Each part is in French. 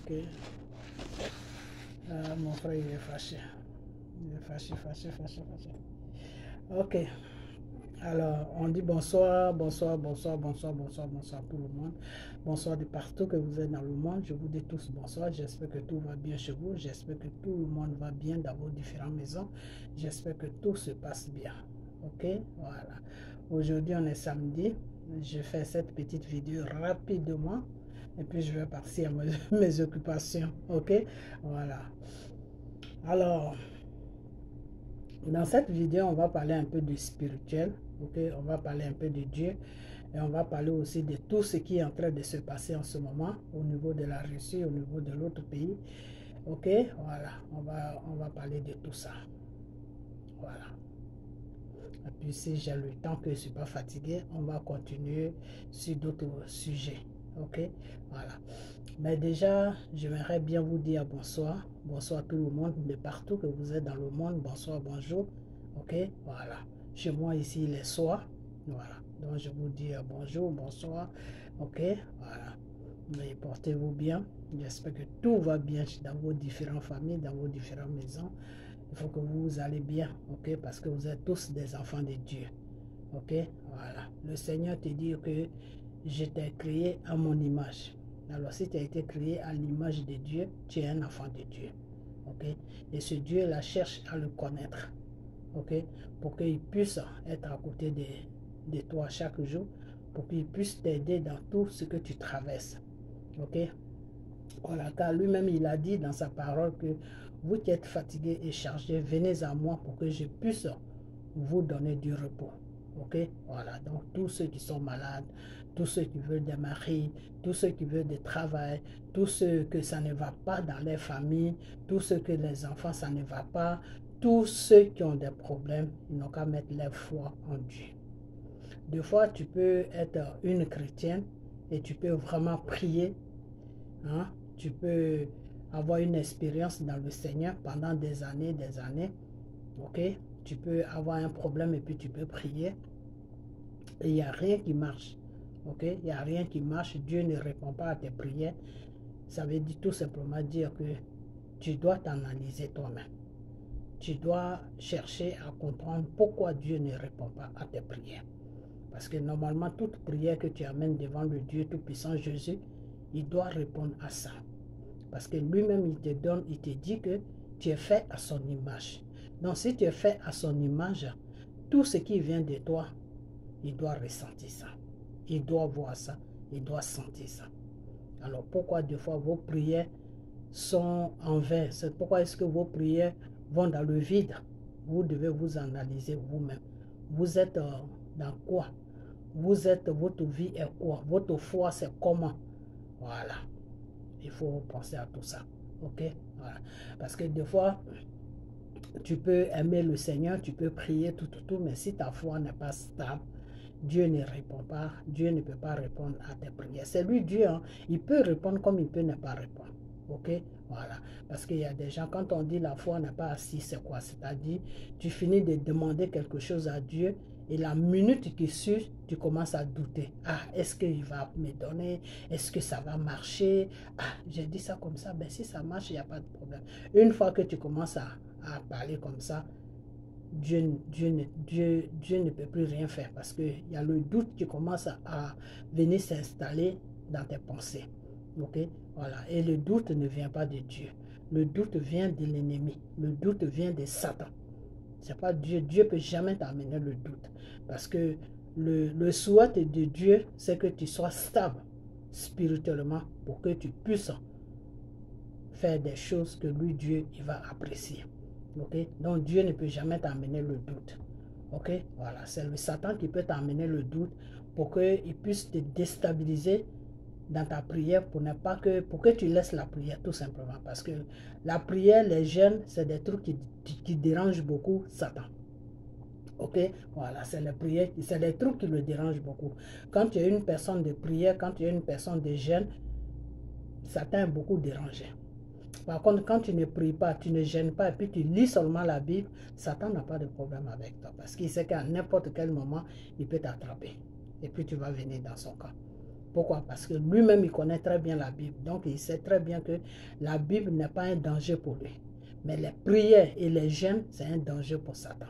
Ok. Ah, mon frère, il est fâché. Il est fâché, fâché, fâché, fâché. Ok. Alors, on dit bonsoir, bonsoir, bonsoir, bonsoir, bonsoir, bonsoir tout le monde. Bonsoir de partout que vous êtes dans le monde. Je vous dis tous bonsoir. J'espère que tout va bien chez vous. J'espère que tout le monde va bien dans vos différentes maisons. J'espère que tout se passe bien. Ok, voilà. Aujourd'hui, on est samedi. Je fais cette petite vidéo rapidement. Et puis, je vais partir à mes occupations. Ok, voilà. Alors, dans cette vidéo, on va parler un peu du spirituel, ok? On va parler un peu de Dieu et on va parler aussi de tout ce qui est en train de se passer en ce moment au niveau de la Russie, au niveau de l'autre pays, ok? Voilà, on va parler de tout ça. Voilà. Et puis si j'ai le temps que je ne suis pas fatigué, on va continuer sur d'autres sujets, ok? Voilà. Mais déjà, j'aimerais bien vous dire bonsoir. Bonsoir tout le monde, de partout que vous êtes dans le monde. Bonsoir, bonjour. Ok, voilà. Chez moi ici, il est soir. Voilà. Donc, je vous dis bonjour, bonsoir. Ok, voilà. Mais portez-vous bien. J'espère que tout va bien dans vos différentes familles, dans vos différentes maisons. Il faut que vous allez bien, ok, parce que vous êtes tous des enfants de Dieu. Ok, voilà. Le Seigneur te dit que je t'ai créé à mon image. Alors, si tu as été créé à l'image de Dieu, tu es un enfant de Dieu. Ok? Et ce Dieu-là cherche à le connaître. Ok? Pour qu'il puisse être à côté de toi chaque jour. Pour qu'il puisse t'aider dans tout ce que tu traverses. Ok? Voilà, car lui-même, il a dit dans sa parole que vous qui êtes fatigués et chargés, venez à moi pour que je puisse vous donner du repos. Ok, voilà, donc tous ceux qui sont malades, tous ceux qui veulent des maris, tous ceux qui veulent du travail, tous ceux que ça ne va pas dans les familles, tous ceux que les enfants ça ne va pas, tous ceux qui ont des problèmes, ils n'ont qu'à mettre leur foi en Dieu. Des fois, tu peux être une chrétienne et tu peux vraiment prier, hein? Tu peux avoir une expérience dans le Seigneur pendant des années, ok? Tu peux avoir un problème et puis tu peux prier. Et il n'y a rien qui marche. Ok? Il n'y a rien qui marche. Dieu ne répond pas à tes prières. Ça veut dire tout simplement dire que tu dois t'analyser toi-même. Tu dois chercher à comprendre pourquoi Dieu ne répond pas à tes prières. Parce que normalement, toute prière que tu amènes devant le Dieu Tout-Puissant Jésus, il doit répondre à ça. Parce que lui-même, il te donne, il te dit que tu es fait à son image. Donc, si tu es fait à son image, tout ce qui vient de toi, il doit ressentir ça. Il doit voir ça. Il doit sentir ça. Alors, pourquoi des fois vos prières sont en vain? C'est pourquoi est-ce que vos prières vont dans le vide? Vous devez vous analyser vous-même. Vous êtes dans quoi? Votre vie est quoi? Votre foi, c'est comment? Voilà. Il faut penser à tout ça. Ok? Voilà. Parce que des fois, tu peux aimer le Seigneur, tu peux prier, tout, mais si ta foi n'est pas stable, Dieu ne répond pas, Dieu ne peut pas répondre à tes prières. C'est lui Dieu, hein? Il peut répondre comme il peut ne pas répondre. Ok? Voilà. Parce qu'il y a des gens, quand on dit la foi n'est pas assise, c'est quoi? C'est-à-dire, tu finis de demander quelque chose à Dieu et la minute qui suit, tu commences à douter. Ah, est-ce qu'il va me donner? Est-ce que ça va marcher? Ah, j'ai dit ça comme ça. Ben, si ça marche, il n'y a pas de problème. Une fois que tu commences à parler comme ça, Dieu ne peut plus rien faire parce qu'il y a le doute qui commence à venir s'installer dans tes pensées. Ok? Voilà. Et le doute ne vient pas de Dieu. Le doute vient de l'ennemi. Le doute vient de Satan. C'est pas Dieu. Dieu ne peut jamais t'amener le doute. Parce que le souhait de Dieu, c'est que tu sois stable spirituellement pour que tu puisses faire des choses que lui, Dieu, il va apprécier. Ok? Donc Dieu ne peut jamais t'amener le doute. Ok? Voilà, c'est le Satan qui peut t'amener le doute pour qu'il puisse te déstabiliser dans ta prière pour que tu laisses la prière tout simplement. Parce que la prière, les jeûnes, c'est des trucs qui dérangent beaucoup Satan. Ok, voilà, c'est les prières, c'est des trucs qui le dérangent beaucoup. Quand tu es une personne de prière, quand tu es une personne de jeûne, Satan est beaucoup dérangé. Par contre, quand tu ne pries pas, tu ne gênes pas, et puis tu lis seulement la Bible, Satan n'a pas de problème avec toi. Parce qu'il sait qu'à n'importe quel moment, il peut t'attraper. Et puis tu vas venir dans son camp. Pourquoi? Parce que lui-même, il connaît très bien la Bible. Donc, il sait très bien que la Bible n'est pas un danger pour lui. Mais les prières et les jeûnes, c'est un danger pour Satan.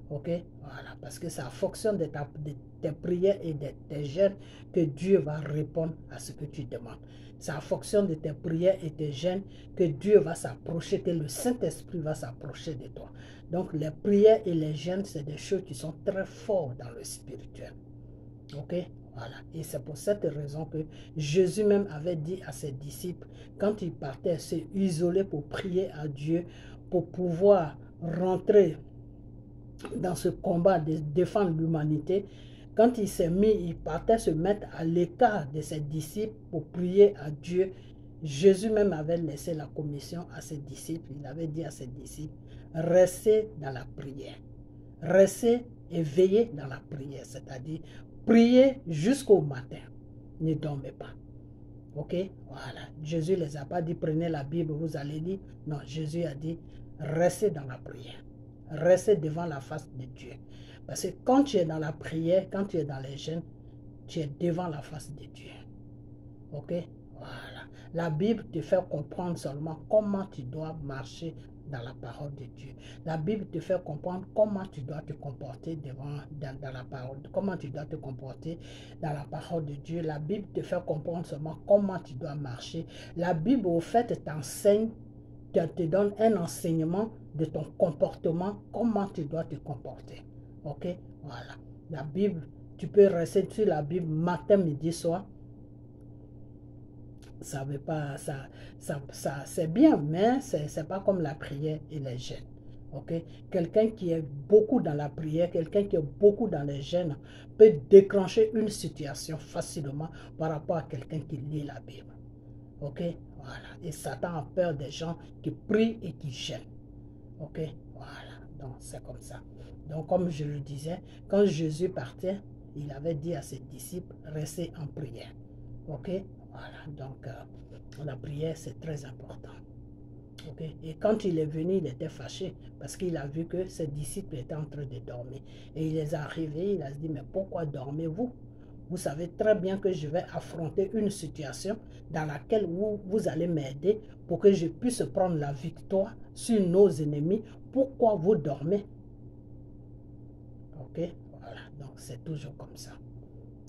Ok? Voilà. Parce que ça fonctionne de tes prières et de tes jeûnes que Dieu va répondre à ce que tu demandes. Ça fonctionne de tes prières et tes jeûnes que Dieu va s'approcher, que le Saint-Esprit va s'approcher de toi. Donc, les prières et les jeûnes, c'est des choses qui sont très fortes dans le spirituel. Ok? Voilà. Et c'est pour cette raison que Jésus même avait dit à ses disciples, quand il partait se isoler pour prier à Dieu, pour pouvoir rentrer dans ce combat de défendre l'humanité, quand il s'est mis, il partait se mettre à l'écart de ses disciples pour prier à Dieu. Jésus même avait laissé la commission à ses disciples. Il avait dit à ses disciples, restez dans la prière. Restez et veillez dans la prière, c'est-à-dire priez jusqu'au matin. Ne dormez pas. Ok? Voilà. Jésus ne les a pas dit, prenez la Bible, vous allez lire. Non, Jésus a dit, restez dans la prière. Restez devant la face de Dieu. Parce que quand tu es dans la prière, quand tu es dans les jeûnes, tu es devant la face de Dieu. Ok? Voilà. La Bible te fait comprendre seulement comment tu dois marcher dans la parole de Dieu. La Bible te fait comprendre comment tu dois te comporter dans la parole, comment tu dois te comporter dans la parole de Dieu. La Bible te fait comprendre seulement comment tu dois marcher. La Bible, au fait, t'enseigne, te donne un enseignement de ton comportement, comment tu dois te comporter. Ok? Voilà. La Bible, tu peux rester sur la Bible matin, midi, soir. Ça veut pas, ça c'est bien, mais c'est pas comme la prière et les jeûnes. Ok? Quelqu'un qui est beaucoup dans la prière, quelqu'un qui est beaucoup dans les jeûnes peut déclencher une situation facilement par rapport à quelqu'un qui lit la Bible. Ok? Voilà. Et Satan a peur des gens qui prient et qui jeûnent. Ok? Voilà. Donc c'est comme ça. Donc comme je le disais, quand Jésus partait, il avait dit à ses disciples, restez en prière. Ok? Voilà, donc la prière c'est très important. Okay? Et quand il est venu, il était fâché parce qu'il a vu que ses disciples étaient en train de dormir. Et il les a arrivés, il a dit, mais pourquoi dormez-vous? Vous savez très bien que je vais affronter une situation dans laquelle vous allez m'aider pour que je puisse prendre la victoire sur nos ennemis. Pourquoi vous dormez? Ok? Voilà, donc c'est toujours comme ça.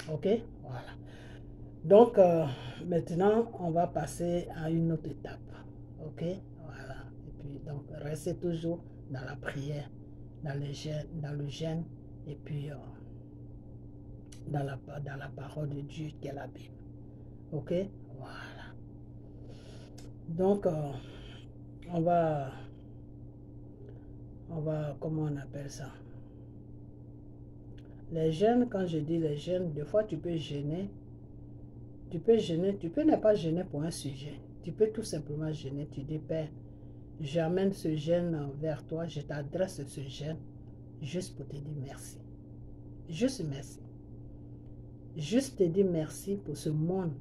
Ok? Voilà. Donc, maintenant, on va passer à une autre étape. Ok? Voilà. Et puis, donc, restez toujours dans la prière, dans le jeûne, et puis dans la parole de Dieu qui est la Bible. Ok? Voilà. Donc, on va, comment on appelle ça? Les jeûnes, quand je dis les jeûnes, des fois tu peux jeûner. Tu peux jeûner, tu peux ne pas jeûner pour un sujet. Tu peux tout simplement jeûner. Tu dis, Père, j'amène ce jeûne vers toi, je t'adresse ce jeûne juste pour te dire merci. Juste merci. Juste te dire merci pour ce monde,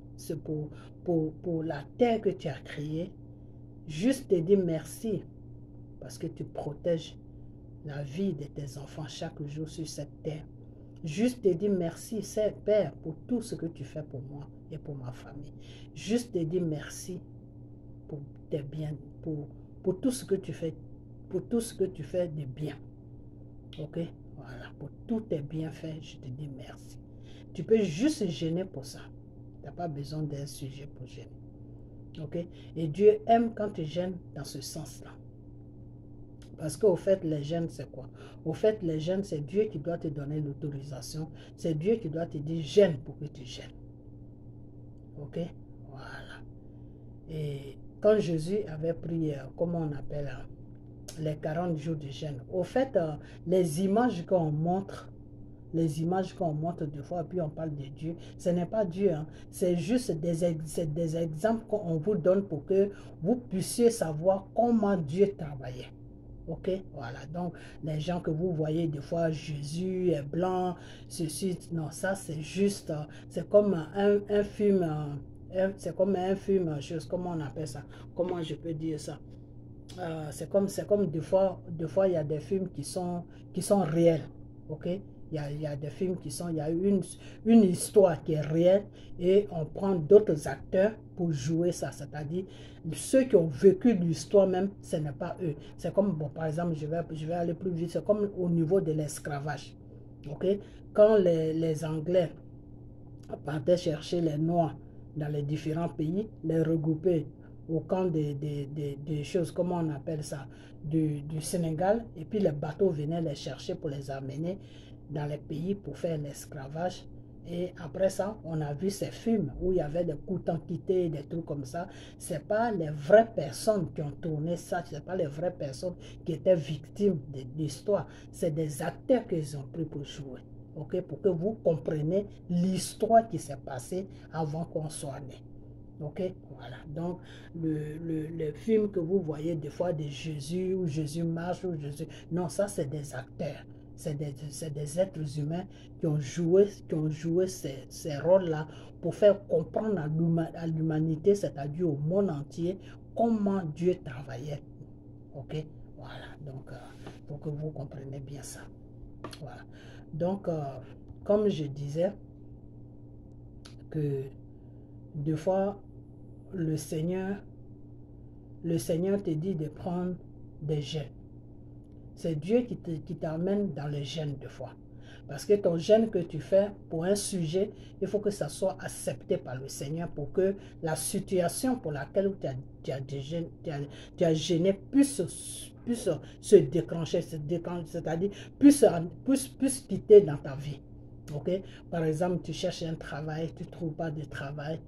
pour la terre que tu as créée. Juste te dire merci parce que tu protèges la vie de tes enfants chaque jour sur cette terre. Juste te dire merci, Père, pour tout ce que tu fais pour moi et pour ma famille. Juste te dire merci pour tes biens, pour tout ce que tu fais, pour tout ce que tu fais de bien. Ok? Voilà, pour tous tes bienfaits, je te dis merci. Tu peux juste gêner pour ça. Tu n'as pas besoin d'un sujet pour gêner. Ok? Et Dieu aime quand tu gênes dans ce sens-là. Parce qu'au fait, les jeûnes, c'est quoi? Au fait, les jeûnes, c'est Dieu qui doit te donner l'autorisation. C'est Dieu qui doit te dire, jeûne pour que tu jeûnes. Ok? Voilà. Et quand Jésus avait pris, comment on appelle, les 40 jours de jeûne, au fait, les images qu'on montre, des fois, puis on parle de Dieu, ce n'est pas Dieu, hein. C'est juste des exemples qu'on vous donne pour que vous puissiez savoir comment Dieu travaillait. Ok, voilà, donc les gens que vous voyez des fois, Jésus est blanc, ceci, non, ça c'est juste, c'est comme un film, c'est comme un film, comment on appelle ça, comment je peux dire ça, c'est comme des fois il y a des films qui sont réels, ok, Il y a des films qui sont, il y a une histoire qui est réelle et on prend d'autres acteurs pour jouer ça. C'est-à-dire, ceux qui ont vécu l'histoire même, ce n'est pas eux. C'est comme, bon, par exemple, je vais aller plus vite, c'est comme au niveau de l'esclavage. Ok? Quand les Anglais partaient chercher les Noirs dans les différents pays, les regrouper au camp des choses, comment on appelle ça, du Sénégal, et puis les bateaux venaient les chercher pour les amener dans les pays pour faire l'esclavage. Et après ça, on a vu ces films où il y avait des coups quittés, des trucs comme ça. Ce n'est pas les vraies personnes qui ont tourné ça, ce n'est pas les vraies personnes qui étaient victimes de l'histoire. C'est des acteurs qu'ils ont pris pour jouer. Okay? Pour que vous compreniez l'histoire qui s'est passée avant qu'on soit né. Ok, voilà. Donc, le film que vous voyez des fois de Jésus, où Jésus marche, ou Jésus... Non, ça, c'est des acteurs. C'est des êtres humains qui ont joué ces rôles-là pour faire comprendre à l'humanité, c'est-à-dire au monde entier, comment Dieu travaillait. Ok, voilà. Donc, pour que vous compreniez bien ça. Voilà. Donc, comme je disais, que des fois, le Seigneur te dit de prendre des jeûnes. C'est Dieu qui t'amène dans le jeûne de foi. Parce que ton jeûne que tu fais pour un sujet, il faut que ça soit accepté par le Seigneur pour que la situation pour laquelle tu as jeûné puisse se déclencher, c'est-à-dire puisse quitter dans ta vie. Okay? Par exemple, tu cherches un travail, tu ne trouves pas de travail.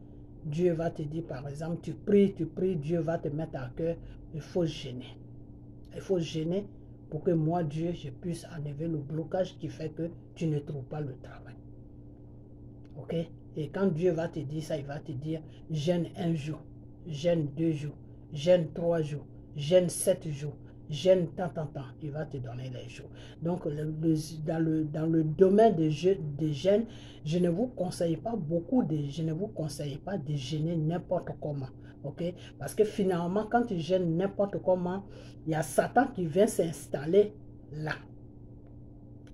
Dieu va te dire, par exemple, tu pries, Dieu va te mettre à cœur, il faut jeûner. Il faut jeûner pour que moi, Dieu, je puisse enlever le blocage qui fait que tu ne trouves pas le travail. Ok? Et quand Dieu va te dire ça, il va te dire, jeûne 1 jour, jeûne 2 jours, jeûne 3 jours, jeûne 7 jours, jeûne tant. Il va te donner les jours. Donc, dans le domaine des jeûnes, je ne vous conseille pas de jeûner n'importe comment. Ok? Parce que finalement, quand tu jeûnes n'importe comment, il y a Satan qui vient s'installer là.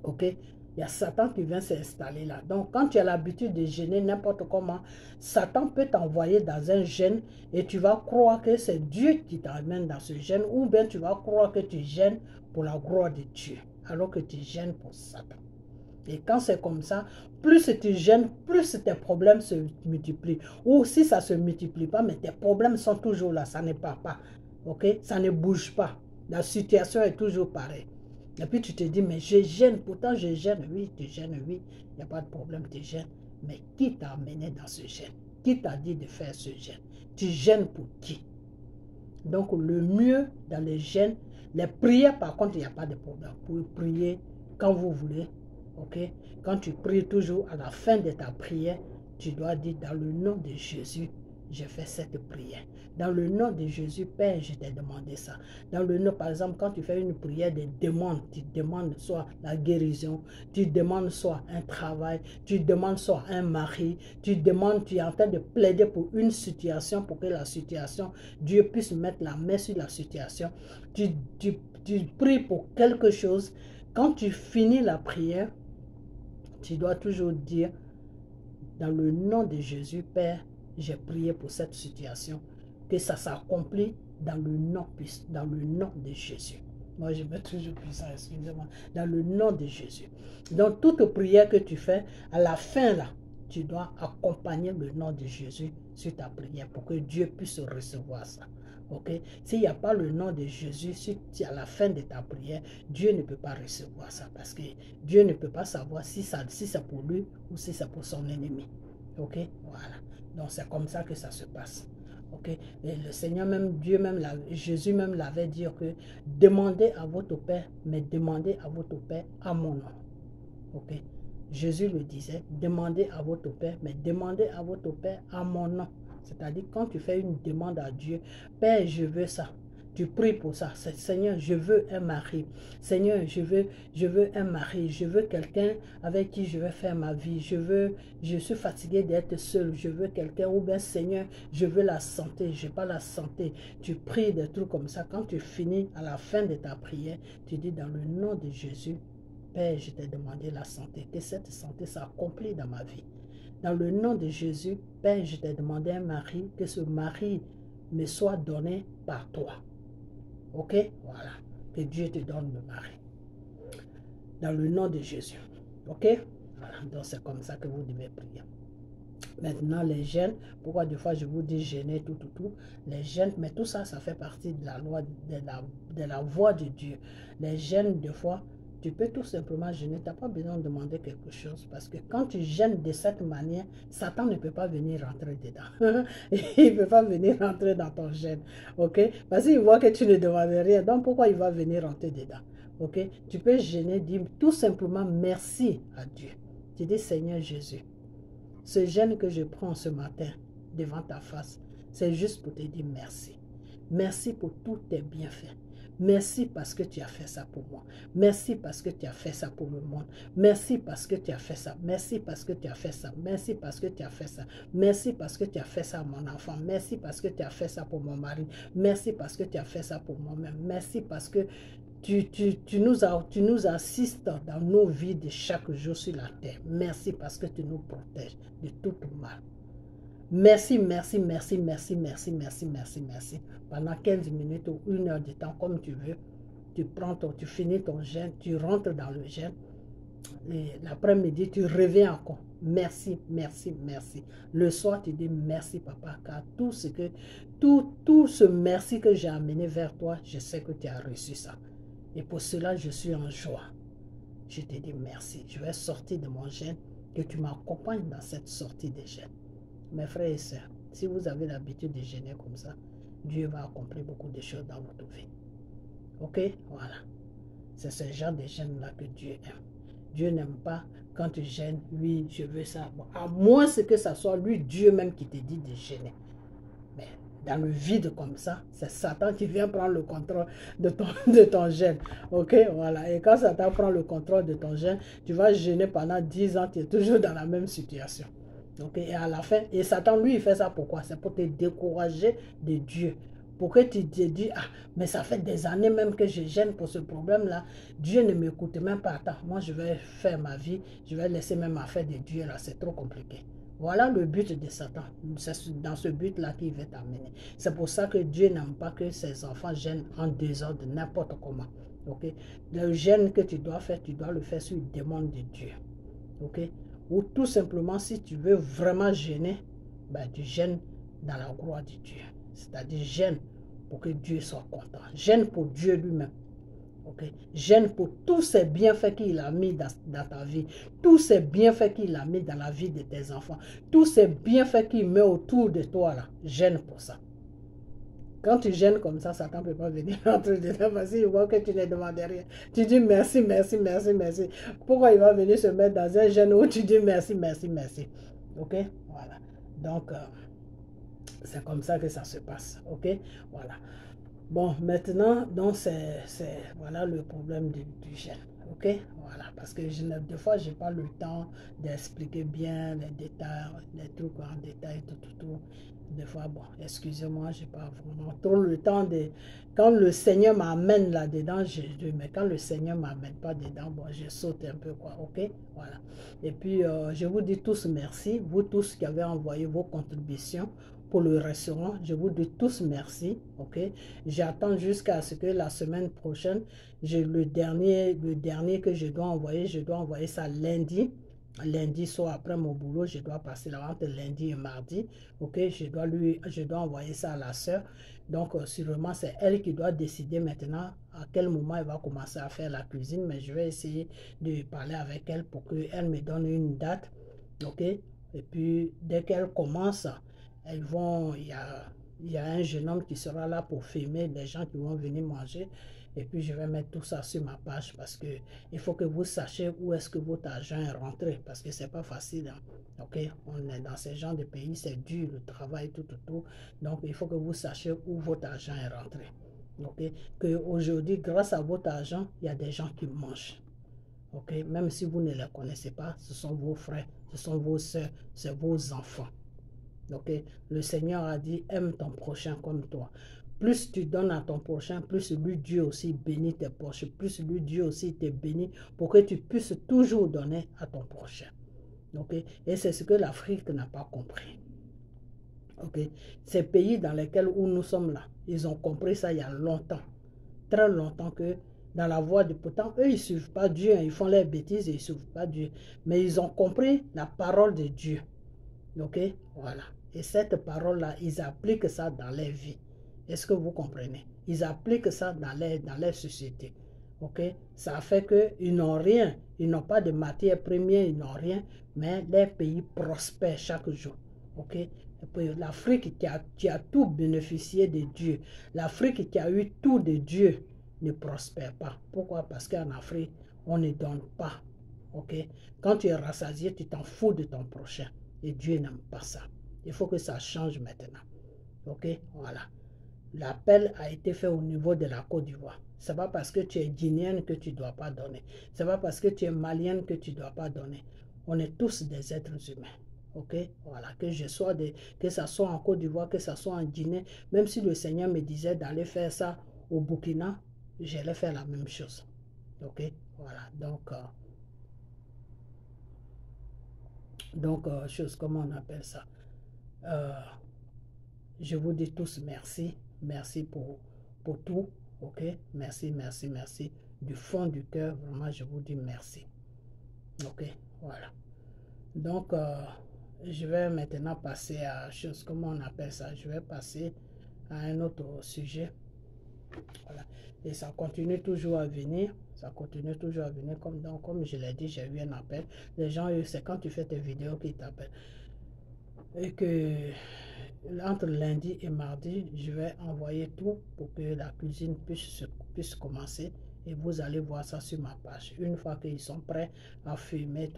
Ok? Il y a Satan qui vient s'installer là. Donc, quand tu as l'habitude de jeûner n'importe comment, Satan peut t'envoyer dans un jeûne et tu vas croire que c'est Dieu qui t'amène dans ce jeûne, ou bien tu vas croire que tu jeûnes pour la gloire de Dieu, alors que tu jeûnes pour Satan. Et quand c'est comme ça, plus tu jeûnes, plus tes problèmes se multiplient. Ou si ça ne se multiplie pas, mais tes problèmes sont toujours là, ça ne part pas. Ok? Ça ne bouge pas. La situation est toujours pareille. Et puis tu te dis, mais je jeûne, pourtant je jeûne. Oui, tu jeûnes, oui, il n'y a pas de problème, tu jeûnes. Mais qui t'a amené dans ce jeûne? Qui t'a dit de faire ce jeûne? Tu jeûnes pour qui? Donc le mieux dans les jeûnes, les prières par contre, il n'y a pas de problème. Vous pouvez prier quand vous voulez. Ok? Quand tu pries toujours à la fin de ta prière, tu dois dire dans le nom de Jésus, je fais cette prière. Dans le nom de Jésus, Père, je t'ai demandé ça. Dans le nom, par exemple, quand tu fais une prière de demande, tu demandes soit la guérison, tu demandes soit un travail, tu demandes soit un mari, tu es en train de plaider pour une situation, pour que la situation, Dieu puisse mettre la main sur la situation. Tu pries pour quelque chose. Quand tu finis la prière, tu dois toujours dire, dans le nom de Jésus, Père, j'ai prié pour cette situation, que ça s'accomplit dans le nom de Jésus. Moi, je mets toujours puissant, excusez-moi, dans le nom de Jésus. Donc, toute prière que tu fais, à la fin, là, tu dois accompagner le nom de Jésus sur ta prière pour que Dieu puisse recevoir ça. Ok? S'il n'y a pas le nom de Jésus, si à la fin de ta prière, Dieu ne peut pas recevoir ça parce que Dieu ne peut pas savoir si c'est pour lui ou si c'est pour son ennemi. Ok? Voilà. Donc c'est comme ça que ça se passe. Ok? Et le Seigneur même, Dieu même, Jésus même l'avait dit que demandez à votre Père, mais demandez à votre Père à mon nom. Ok? Jésus le disait, demandez à votre Père, mais demandez à votre Père à mon nom. C'est-à-dire, quand tu fais une demande à Dieu, Père, je veux ça. Tu pries pour ça. Seigneur, je veux un mari. Seigneur, je veux un mari. Je veux quelqu'un avec qui je vais faire ma vie. Je suis fatigué d'être seul. Je veux quelqu'un. Ou bien, Seigneur, je veux la santé. Je n'ai pas la santé. Tu pries des trucs comme ça. Quand tu finis à la fin de ta prière, tu dis dans le nom de Jésus, Père, je t'ai demandé la santé, que cette santé s'accomplit dans ma vie. Dans le nom de Jésus, Père, je t'ai demandé un mari, que ce mari me soit donné par toi. Ok? Voilà. Que Dieu te donne le mari. Dans le nom de Jésus. Ok? Voilà. Donc c'est comme ça que vous devez prier. Maintenant, les jeûnes, pourquoi des fois je vous dis jeûner, tout. Les jeûnes, mais tout ça, ça fait partie de la loi, de la voix de Dieu. Les jeûnes, des fois, tu peux tout simplement jeûner. Tu n'as pas besoin de demander quelque chose. Parce que quand tu jeûnes de cette manière, Satan ne peut pas venir rentrer dedans. Il ne peut pas venir rentrer dans ton jeûne. Ok? Parce qu'il voit que tu ne demandes rien. Donc, pourquoi il va venir rentrer dedans? Ok? Tu peux jeûner, dire tout simplement merci à Dieu. Tu dis, Seigneur Jésus, ce jeûne que je prends ce matin devant ta face, c'est juste pour te dire merci. Merci pour tous tes bienfaits. Merci parce que tu as fait ça pour moi. Merci parce que tu as fait ça pour le monde. Merci parce que tu as fait ça. Merci parce que tu as fait ça. Merci parce que tu as fait ça. Merci parce que tu as fait ça à mon enfant. Merci parce que tu as fait ça pour mon mari. Merci parce que tu as fait ça pour moi-même. Merci parce que tu nous assistes dans nos vies de chaque jour sur la terre. Merci parce que tu nous protèges de tout mal. Merci, merci, merci, merci, merci, merci, merci, merci. Pendant 15 minutes ou 1 heure de temps, comme tu veux, tu finis ton jeûne, tu rentres dans le jeûne. L'après-midi, tu reviens encore. Merci, merci, merci. Le soir, tu dis merci, papa, car tout ce merci que j'ai amené vers toi, je sais que tu as reçu ça. Et pour cela, je suis en joie. Je te dis merci. Je vais sortir de mon jeûne, que tu m'accompagnes dans cette sortie de jeûne. Mes frères et sœurs, si vous avez l'habitude de jeûner comme ça, Dieu va accomplir beaucoup de choses dans votre vie. Ok? Voilà. C'est ce genre de jeûne-là que Dieu aime. Dieu n'aime pas quand tu jeûnes, oui, je veux ça. Bon, à moins que ça soit lui, Dieu même, qui te dit de jeûner. Mais dans le vide comme ça, c'est Satan qui vient prendre le contrôle de ton jeûne. Ok, voilà. Et quand Satan prend le contrôle de ton jeûne, tu vas jeûner pendant 10 ans, tu es toujours dans la même situation. Ok, et à la fin, et Satan, lui, il fait ça pourquoi? C'est pour te décourager de Dieu. Pour que tu te dis, ah, mais ça fait des années même que je gêne pour ce problème-là. Dieu ne m'écoute même pas. Attends, moi, je vais faire ma vie. Je vais laisser même affaire de Dieu, là. C'est trop compliqué. Voilà le but de Satan. C'est dans ce but-là qu'il va t'amener. C'est pour ça que Dieu n'aime pas que ses enfants gênent en désordre n'importe comment. Ok? Le jeûne que tu dois faire, tu dois le faire sur une demande de Dieu. Ok? Ou tout simplement, si tu veux vraiment jeûner, ben, tu jeûnes dans la gloire de Dieu. C'est-à-dire jeûne pour que Dieu soit content. Jeûne pour Dieu lui-même. Okay? Jeûne pour tous ces bienfaits qu'il a mis dans ta vie. Tous ces bienfaits qu'il a mis dans la vie de tes enfants. Tous ces bienfaits qu'il met autour de toi là. Jeûne pour ça. Quand tu jeûnes comme ça, Satan ne peut pas venir entre dedans parce qu'il voit que tu ne demandes rien. Tu dis merci, merci, merci, merci. Pourquoi il va venir se mettre dans un jeûne où tu dis merci, merci, merci. Ok? Voilà. Donc, c'est comme ça que ça se passe. Ok? Voilà. Bon, maintenant, donc voilà le problème du jeûne. Ok? Voilà. Parce que des fois, je n'ai pas le temps d'expliquer bien les détails, les trucs en détail, tout. Des fois, bon, excusez-moi, je n'ai pas vraiment trop le temps de... Quand le Seigneur m'amène là-dedans, mais quand le Seigneur ne m'amène pas dedans, bon, je saute un peu, quoi, ok? Voilà. Et puis, je vous dis tous merci, vous tous qui avez envoyé vos contributions pour le restaurant, je vous dis tous merci, ok? J'attends jusqu'à ce que la semaine prochaine, le dernier que je dois envoyer ça lundi. Lundi soir après mon boulot, je dois passer là entre lundi et mardi. Ok, je dois envoyer ça à la soeur. Donc, sûrement, c'est elle qui doit décider maintenant à quel moment elle va commencer à faire la cuisine. Mais je vais essayer de parler avec elle pour qu'elle me donne une date. Ok, et puis dès qu'elle commence, il y a un jeune homme qui sera là pour filmer les gens qui vont venir manger. Et puis, je vais mettre tout ça sur ma page parce que il faut que vous sachiez où est-ce que votre argent est rentré. Parce que c'est pas facile. Hein. Ok? On est dans ce genre de pays, c'est dur, le travail, tout. Donc, il faut que vous sachiez où votre argent est rentré. Ok? Qu'aujourd'hui, grâce à votre argent, il y a des gens qui mangent. Ok? Même si vous ne les connaissez pas, ce sont vos frères, ce sont vos soeurs, c'est vos enfants. Ok? Le Seigneur a dit, aime ton prochain comme toi. plus tu donnes à ton prochain, plus lui, Dieu aussi bénit tes proches, plus lui, Dieu aussi te bénit pour que tu puisses toujours donner à ton prochain. Ok? Et c'est ce que l'Afrique n'a pas compris. Ok? Ces pays dans lesquels où nous sommes là, ils ont compris ça il y a longtemps, très longtemps, que dans la voie de... Pourtant, eux, ils ne suivent pas Dieu, hein, ils font les bêtises et ils ne suivent pas Dieu. Mais ils ont compris la parole de Dieu. Ok? Voilà. Et cette parole-là, ils appliquent ça dans leur vie. Est-ce que vous comprenez? Ils appliquent ça dans leur société. Ok? Ça fait qu'ils n'ont rien. Ils n'ont pas de matière première, ils n'ont rien. Mais leur pays prospère chaque jour. Ok? L'Afrique qui a tout bénéficié de Dieu, l'Afrique qui a eu tout de Dieu ne prospère pas. Pourquoi? Parce qu'en Afrique, on ne donne pas. Ok? Quand tu es rassasié, tu t'en fous de ton prochain. Et Dieu n'aime pas ça. Il faut que ça change maintenant. Ok? Voilà. L'appel a été fait au niveau de la Côte d'Ivoire. Ce n'est pas parce que tu es guinéenne que tu ne dois pas donner. Ce n'est pas parce que tu es malienne que tu ne dois pas donner. On est tous des êtres humains. Ok? Voilà. Que ça soit en Côte d'Ivoire, que ça soit en Guinée, même si le Seigneur me disait d'aller faire ça au Burkina, j'allais faire la même chose. Ok? Voilà. Donc, chose, comment on appelle ça? Je vous dis tous merci. Merci pour tout. Ok? Merci, merci, merci. Du fond du cœur, vraiment, je vous dis merci. Ok? Voilà. Donc, je vais maintenant passer à chose, comment on appelle ça? Je vais passer à un autre sujet. Voilà. Et ça continue toujours à venir. Ça continue toujours à venir. Comme je l'ai dit, j'ai eu un appel. Les gens, c'est quand tu fais tes vidéos qu'ils t'appellent. Et que entre lundi et mardi, je vais envoyer tout pour que la cuisine puisse commencer. Et vous allez voir ça sur ma page. Une fois qu'ils sont prêts à filmer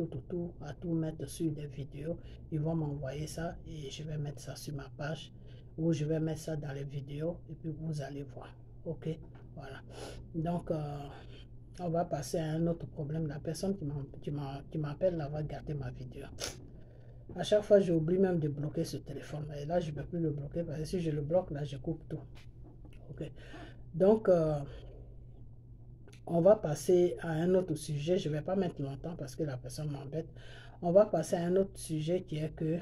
à tout mettre sur des vidéos, ils vont m'envoyer ça et je vais mettre ça sur ma page. Ou je vais mettre ça dans les vidéos et puis vous allez voir. Ok? Voilà. Donc, on va passer à un autre problème. La personne qui m'appelle là va garder ma vidéo. À chaque fois, j'oublie même de bloquer ce téléphone. Et là, je ne peux plus le bloquer parce que si je le bloque, là, je coupe tout. Ok. Donc, on va passer à un autre sujet. Je ne vais pas mettre longtemps parce que la personne m'embête. On va passer à un autre sujet qui est que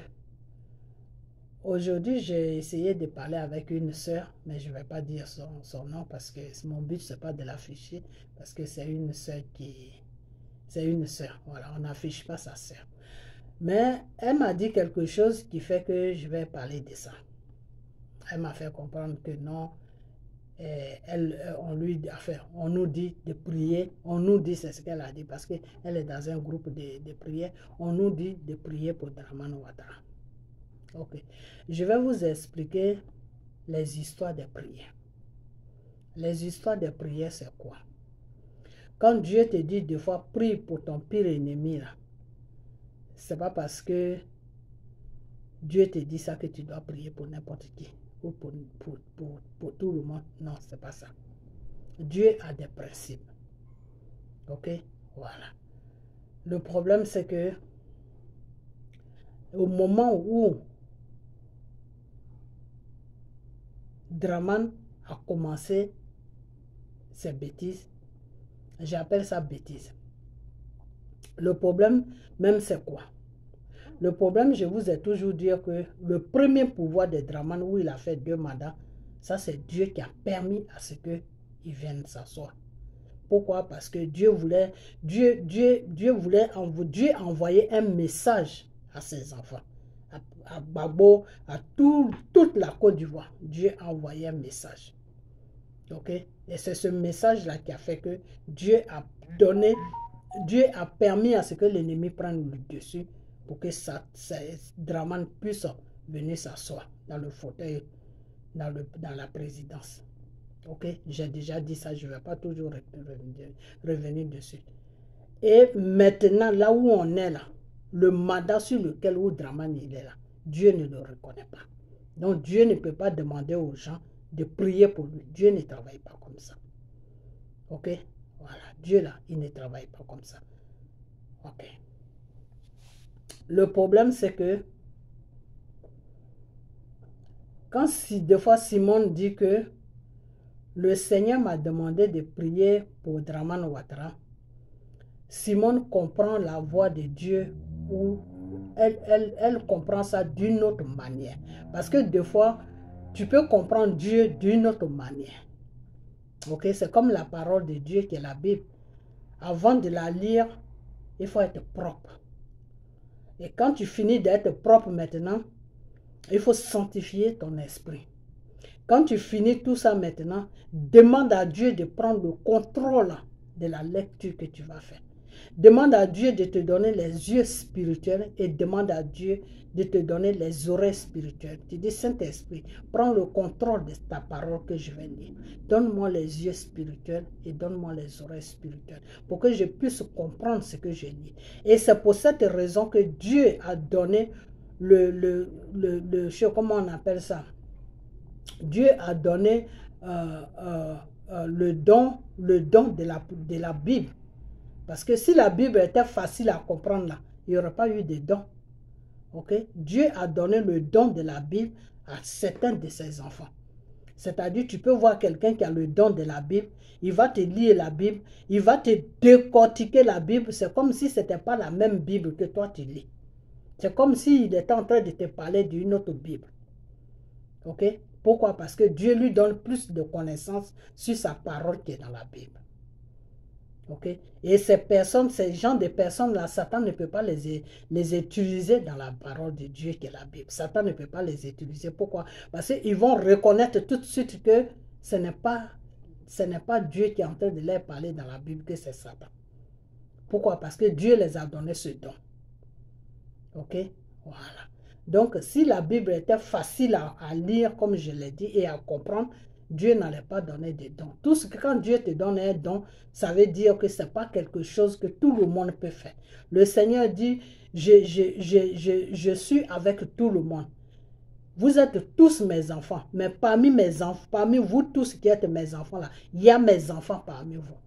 aujourd'hui, j'ai essayé de parler avec une sœur, mais je ne vais pas dire son nom parce que mon but, ce n'est pas de l'afficher parce que c'est une sœur C'est une sœur. Voilà, on n'affiche pas sa sœur. Mais elle m'a dit quelque chose qui fait que je vais parler de ça. Elle m'a fait comprendre que non, on nous dit de prier, on nous dit, c'est ce qu'elle a dit, parce qu'elle est dans un groupe de prière, on nous dit de prier pour Dramane Ouattara. Ok, je vais vous expliquer les histoires des prières. Les histoires des prières, c'est quoi? Quand Dieu te dit des fois, prie pour ton pire ennemi, là, c'est pas parce que Dieu te dit ça que tu dois prier pour n'importe qui ou pour tout le monde. Non, c'est pas ça. Dieu a des principes. Ok? Voilà. Le problème, c'est que au moment où Dramane a commencé ses bêtises, j'appelle ça bêtise. Le problème, même, c'est quoi? Le problème, je vous ai toujours dit que le premier pouvoir de Dramane, où il a fait 2 mandats, ça c'est Dieu qui a permis à ce qu'il vienne s'asseoir. Pourquoi? Parce que Dieu a envoyé un message à ses enfants, à Babo, à toute la Côte d'Ivoire. Dieu a envoyé un message. Ok? Et c'est ce message-là qui a fait que Dieu a permis à ce que l'ennemi prenne le dessus pour que Dramane puisse venir s'asseoir dans le fauteuil, dans la présidence. Ok, j'ai déjà dit ça, je ne vais pas toujours revenir dessus. Et maintenant, là où on est là, le mandat sur lequel Dramane il est là, Dieu ne le reconnaît pas. Donc Dieu ne peut pas demander aux gens de prier pour lui. Dieu ne travaille pas comme ça. Ok, voilà, Dieu là, il ne travaille pas comme ça. Ok. Le problème, c'est que quand des fois Simone dit que le Seigneur m'a demandé de prier pour Dramane Ouattara. Simone comprend la voix de Dieu ou elle comprend ça d'une autre manière. Parce que des fois, tu peux comprendre Dieu d'une autre manière. Ok, c'est comme la parole de Dieu qui est la Bible. Avant de la lire, il faut être propre. Et quand tu finis d'être propre maintenant, il faut sanctifier ton esprit. Quand tu finis tout ça maintenant, demande à Dieu de prendre le contrôle de la lecture que tu vas faire. Demande à Dieu de te donner les yeux spirituels et demande à Dieu de te donner les oreilles spirituelles. Tu dis, Saint-Esprit, prends le contrôle de ta parole que je vais lire. Donne-moi les yeux spirituels et donne-moi les oreilles spirituelles pour que je puisse comprendre ce que je lis. Et c'est pour cette raison que Dieu a donné comment on appelle ça? Dieu a donné le don de la Bible. Parce que si la Bible était facile à comprendre, là, il n'y aurait pas eu de don. Okay? Dieu a donné le don de la Bible à certains de ses enfants. C'est-à-dire, tu peux voir quelqu'un qui a le don de la Bible, il va te lire la Bible, il va te décortiquer la Bible. C'est comme si ce n'était pas la même Bible que toi tu lis. C'est comme s'il était en train de te parler d'une autre Bible. Ok? Pourquoi? Parce que Dieu lui donne plus de connaissances sur sa parole qui est dans la Bible. Okay? Et ces personnes, ces gens de personnes-là, Satan ne peut pas les utiliser dans la parole de Dieu qui est la Bible. Satan ne peut pas les utiliser. Pourquoi? Parce qu'ils vont reconnaître tout de suite que ce n'est pas Dieu qui est en train de leur parler dans la Bible, que c'est Satan. Pourquoi? Parce que Dieu les a donné ce don. Ok? Voilà. Donc, si la Bible était facile à lire, comme je l'ai dit, et à comprendre, Dieu n'allait pas donner des dons. Tout ce que quand Dieu te donne un don, ça veut dire que ce n'est pas quelque chose que tout le monde peut faire. Le Seigneur dit, je suis avec tout le monde. Vous êtes tous mes enfants, mais parmi mes enfants, parmi vous tous qui êtes mes enfants là, il y a mes enfants parmi vous.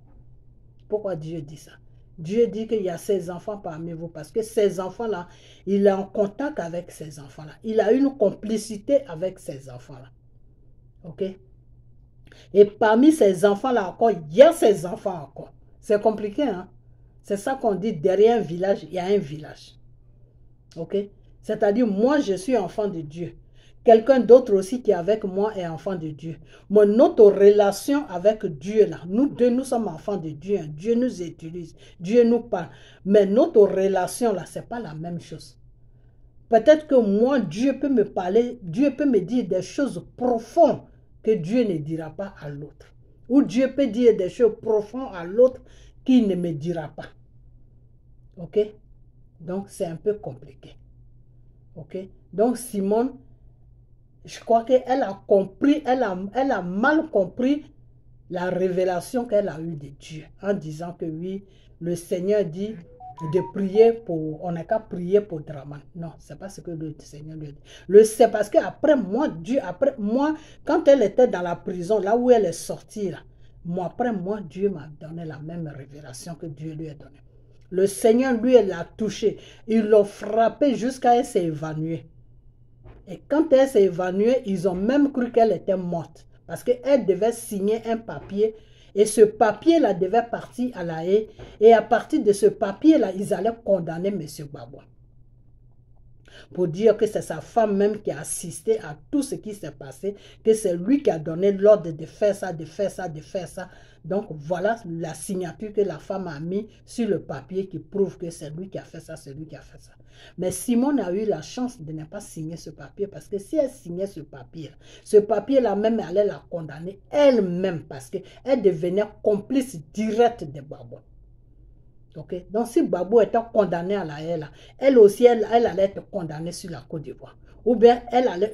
Pourquoi Dieu dit ça? Dieu dit qu'il y a ses enfants parmi vous parce que ces enfants-là, il est en contact avec ces enfants-là. Il a une complicité avec ces enfants-là. Ok? Et parmi ces enfants-là encore, il y a ces enfants encore. C'est compliqué, hein? C'est ça qu'on dit, derrière un village, il y a un village. Ok? C'est-à-dire, moi, je suis enfant de Dieu. Quelqu'un d'autre aussi qui est avec moi est enfant de Dieu. Mais notre relation avec Dieu, là, nous deux, nous sommes enfants de Dieu. Hein. Dieu nous utilise, Dieu nous parle. Mais notre relation, là, ce n'est pas la même chose. Peut-être que moi, Dieu peut me parler, Dieu peut me dire des choses profondes que Dieu ne dira pas à l'autre. Ou Dieu peut dire des choses profondes à l'autre qu'il ne me dira pas. Ok? Donc, c'est un peu compliqué. Ok? Donc, Simone, je crois qu'elle a compris, elle a mal compris la révélation qu'elle a eue de Dieu. En disant que oui, le Seigneur dit de prier pour, on n'a qu'à prier pour Dramane. Non, c'est pas ce que le Seigneur lui dit. C'est parce qu'après moi, Dieu, après moi, quand elle était dans la prison, là où elle est sortie, là, après moi, Dieu m'a donné la même révélation que Dieu lui a donnée. Le Seigneur, lui, elle l'a touché. Il l'a frappé jusqu'à elle s'est évanouie. Et quand elle s'est évanouie, ils ont même cru qu'elle était morte. Parce qu'elle devait signer un papier. Et ce papier-là devait partir à la haie. Et à partir de ce papier-là, ils allaient condamner M. Gbagbo. Pour dire que c'est sa femme même qui a assisté à tout ce qui s'est passé. Que c'est lui qui a donné l'ordre de faire ça, de faire ça, de faire ça. Donc voilà la signature que la femme a mis sur le papier qui prouve que c'est lui qui a fait ça, c'est lui qui a fait ça. Mais Simone a eu la chance de ne pas signer ce papier parce que si elle signait ce papier-là même allait la condamner elle-même parce qu'elle devenait complice directe de Gbagbo. Okay? Donc si Gbagbo était condamné à la haie, elle aussi, elle allait être condamnée sur la Côte d'Ivoire. Ou bien elle allait